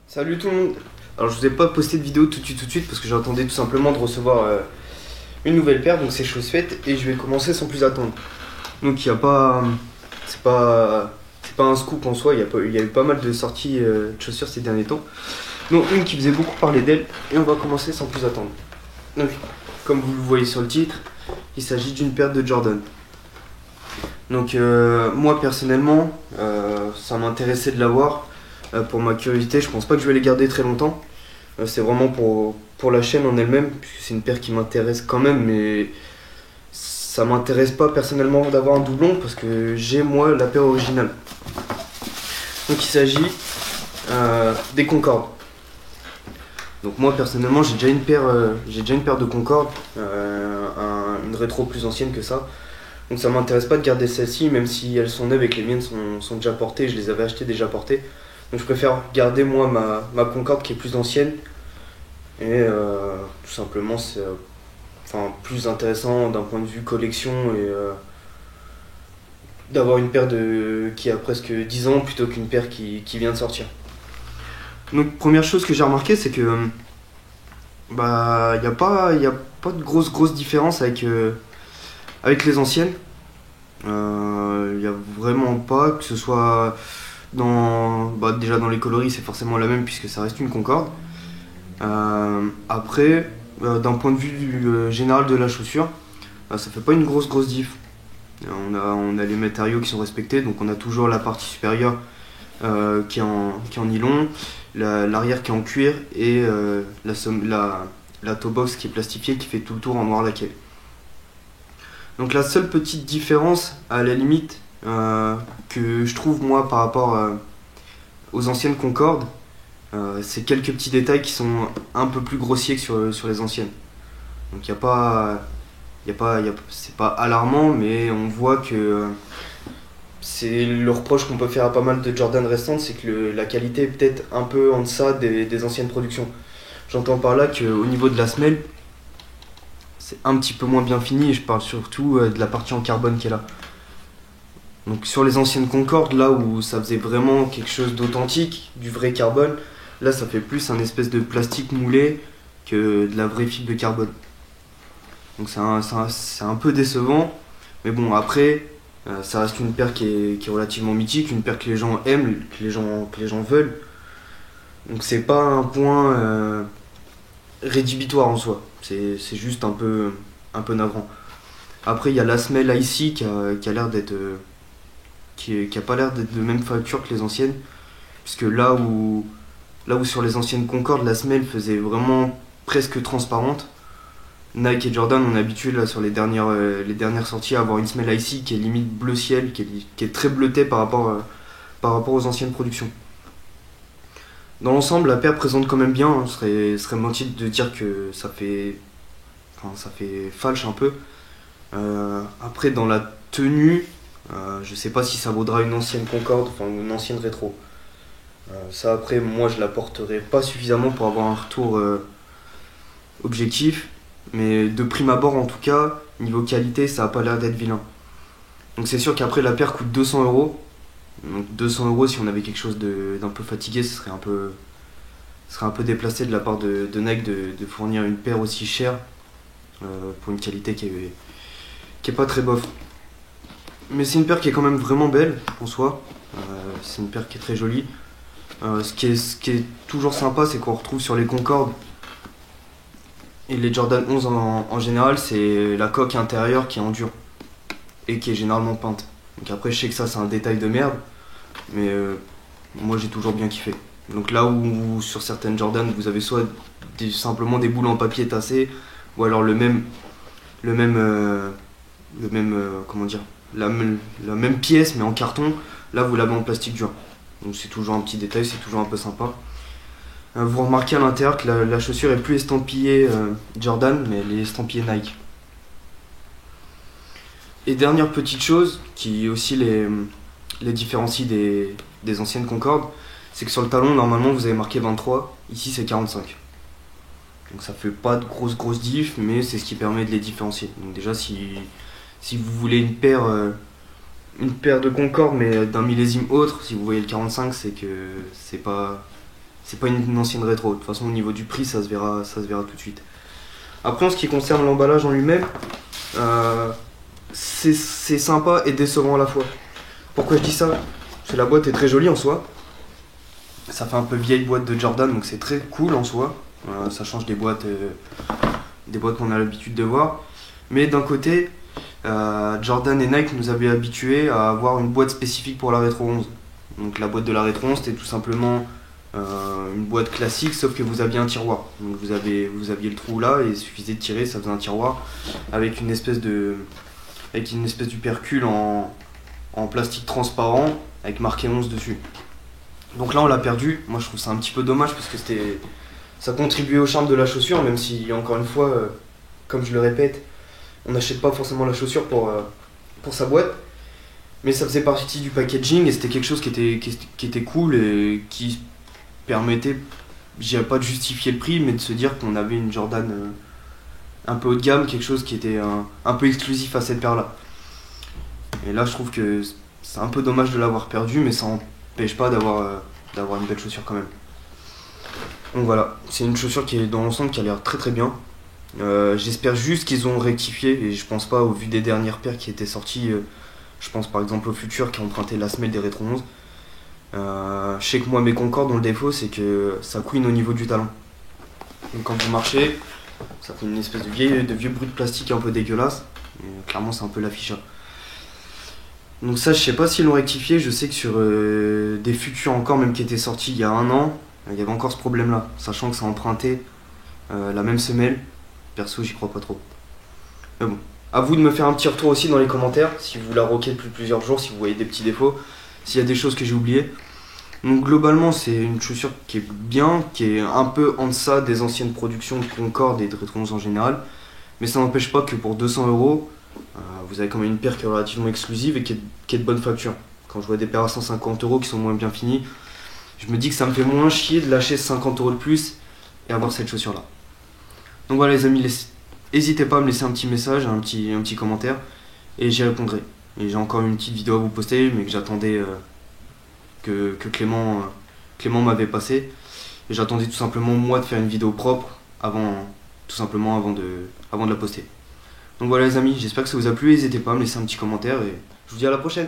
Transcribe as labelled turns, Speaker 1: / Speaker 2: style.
Speaker 1: Salut tout le monde. Alors je vous ai pas posté de vidéo tout de suite parce que j'attendais tout simplement de recevoir une nouvelle paire, donc c'est chose faite et je vais commencer sans plus attendre. Donc il y a pas c'est pas un scoop en soi, il y a eu pas mal de sorties de chaussures ces derniers temps. Donc une qui faisait beaucoup parler d'elle et on va commencer sans plus attendre. Donc comme vous le voyez sur le titre, il s'agit d'une paire de Jordan. Donc moi personnellement, ça m'intéressait de l'avoir. Pour ma curiosité, je pense pas que je vais les garder très longtemps. C'est vraiment pour la chaîne en elle-même, puisque c'est une paire qui m'intéresse quand même, mais ça m'intéresse pas personnellement d'avoir un doublon parce que j'ai moi la paire originale. Donc il s'agit des Concorde. Donc moi personnellement j'ai déjà une paire de Concorde, une rétro plus ancienne que ça. Donc ça m'intéresse pas de garder celle-ci, même si elles sont neuves et que les miennes sont déjà portées, je les avais achetées déjà portées. Donc je préfère garder moi ma Concorde qui est plus ancienne et tout simplement c'est plus intéressant d'un point de vue collection et d'avoir une paire qui a presque 10 ans plutôt qu'une paire qui vient de sortir. Donc première chose que j'ai remarqué c'est que y a pas de grosse différence avec les anciennes. Il n'y a vraiment pas, que ce soit déjà dans les coloris c'est forcément la même puisque ça reste une Concorde. Après, d'un point de vue général de la chaussure, ça fait pas une grosse diff. On a les matériaux qui sont respectés, donc on a toujours la partie supérieure qui est en nylon, l'arrière qui est en cuir et la toe box qui est plastifiée qui fait tout le tour en noir laqué. Donc la seule petite différence à la limite que je trouve moi par rapport aux anciennes Concorde, c'est quelques petits détails qui sont un peu plus grossiers que sur les anciennes. Donc c'est pas alarmant, mais on voit que c'est le reproche qu'on peut faire à pas mal de Jordan restantes, c'est que la qualité est peut-être un peu en deçà des anciennes productions. J'entends par là qu'au niveau de la semelle, c'est un petit peu moins bien fini et je parle surtout de la partie en carbone qui est là. Donc sur les anciennes Concorde, là où ça faisait vraiment quelque chose d'authentique, du vrai carbone, là ça fait plus un espèce de plastique moulé que de la vraie fibre de carbone. Donc c'est un peu décevant, mais bon après ça reste une paire qui est relativement mythique, une paire que les gens aiment, que les gens veulent. Donc c'est pas un point rédhibitoire en soi, c'est juste un peu navrant. Après il y a la semelle ici qui a l'air d'être qui a pas l'air d'être de même facture que les anciennes, puisque là où sur les anciennes Concorde la semelle faisait vraiment presque transparente, Nike et Jordan on est habitué là sur les dernières sorties à avoir une semelle ici qui est limite bleu ciel, qui est très bleutée par rapport aux anciennes productions. Dans l'ensemble, la paire présente quand même bien, serait menti de dire que ça fait falche un peu. Après, dans la tenue, je sais pas si ça vaudra une ancienne Concorde, enfin une ancienne rétro. Ça après, moi je la porterai pas suffisamment pour avoir un retour objectif, mais de prime abord en tout cas, niveau qualité, ça a pas l'air d'être vilain. Donc c'est sûr qu'après la paire coûte 200€. Donc 200€ si on avait quelque chose d'un peu fatigué, ce serait un peu déplacé de la part de Nike de fournir une paire aussi chère pour une qualité qui est pas très bof. Mais c'est une paire qui est quand même vraiment belle en soi. C'est une paire qui est très jolie. Ce qui est toujours sympa, c'est qu'on retrouve sur les Concorde et les Jordan 11 en général, c'est la coque intérieure qui est en dur et qui est généralement peinte. Donc après, je sais que ça, c'est un détail de merde, mais moi, j'ai toujours bien kiffé. Donc là où sur certaines Jordan, vous avez soit simplement des boules en papier tassées, ou alors comment dire, la même pièce mais en carton, là vous l'avez en plastique dur. Donc c'est toujours un petit détail, c'est toujours un peu sympa. Vous remarquez à l'intérieur que la chaussure est plus estampillée Jordan, mais elle est estampillée Nike. Et dernière petite chose qui aussi les différencie des anciennes Concorde, c'est que sur le talon, normalement vous avez marqué 23, ici c'est 45. Donc ça fait pas de grosse diff, mais c'est ce qui permet de les différencier. Donc déjà si vous voulez une paire de Concorde mais d'un millésime autre, si vous voyez le 45, c'est que c'est pas c'est pas une ancienne rétro. De toute façon, au niveau du prix, ça se verra tout de suite. Après, en ce qui concerne l'emballage en lui-même, c'est sympa et décevant à la fois. Pourquoi je dis ça? Parce que la boîte est très jolie en soi. Ça fait un peu vieille boîte de Jordan, donc c'est très cool en soi. Ça change des boîtes qu'on a l'habitude de voir. Mais d'un côté, Jordan et Nike nous avaient habitués à avoir une boîte spécifique pour la Retro 11. Donc la boîte de la Retro 11, c'était tout simplement une boîte classique, sauf que vous aviez un tiroir. Donc vous aviez le trou là, et il suffisait de tirer, ça faisait un tiroir avec une espèce d'upercule en plastique transparent avec marqué 11 dessus. Donc là on l'a perdu. Moi je trouve ça un petit peu dommage parce que ça contribuait au charme de la chaussure, même si encore une fois, comme je le répète, on n'achète pas forcément la chaussure pour sa boîte. Mais ça faisait partie du packaging et c'était quelque chose qui était cool et qui permettait, je dirais pas de justifier le prix, mais de se dire qu'on avait une Jordan un peu haut de gamme, quelque chose qui était un peu exclusif à cette paire-là. Et là je trouve que c'est un peu dommage de l'avoir perdu, mais ça n'empêche pas d'avoir une belle chaussure quand même. Donc voilà, c'est une chaussure qui est dans l'ensemble qui a l'air très très bien. J'espère juste qu'ils ont rectifié, et je pense pas, au vu des dernières paires qui étaient sorties. Je pense par exemple au Futur qui a emprunté la semelle des Retro 11. Je sais que moi mes Concorde dont le défaut c'est que ça couine au niveau du talon. Donc quand vous marchez, ça fait une espèce de vieux bruit de plastique un peu dégueulasse. Et clairement c'est un peu l'affiche. Donc ça je sais pas s'ils l'ont rectifié, je sais que sur des Futurs encore même qui étaient sortis il y a un an, il y avait encore ce problème là, sachant que ça empruntait la même semelle. Perso j'y crois pas trop. Mais bon. A vous de me faire un petit retour aussi dans les commentaires, si vous la roquez depuis plusieurs jours, si vous voyez des petits défauts, s'il y a des choses que j'ai oubliées. Donc globalement c'est une chaussure qui est bien, qui est un peu en deçà des anciennes productions de Concorde et de Retro 11 en général. Mais ça n'empêche pas que pour 200€, vous avez quand même une paire qui est relativement exclusive et qui est de bonne facture. Quand je vois des paires à 150€ qui sont moins bien finies, je me dis que ça me fait moins chier de lâcher 50€ de plus et avoir cette chaussure là. Donc voilà les amis, n'hésitez pas à me laisser un petit message, un petit commentaire, et j'y répondrai. Et j'ai encore une petite vidéo à vous poster, mais que j'attendais que Clément m'avait passé. Et j'attendais tout simplement moi de faire une vidéo propre avant de la poster. Donc voilà les amis, j'espère que ça vous a plu, n'hésitez pas à me laisser un petit commentaire, et je vous dis à la prochaine.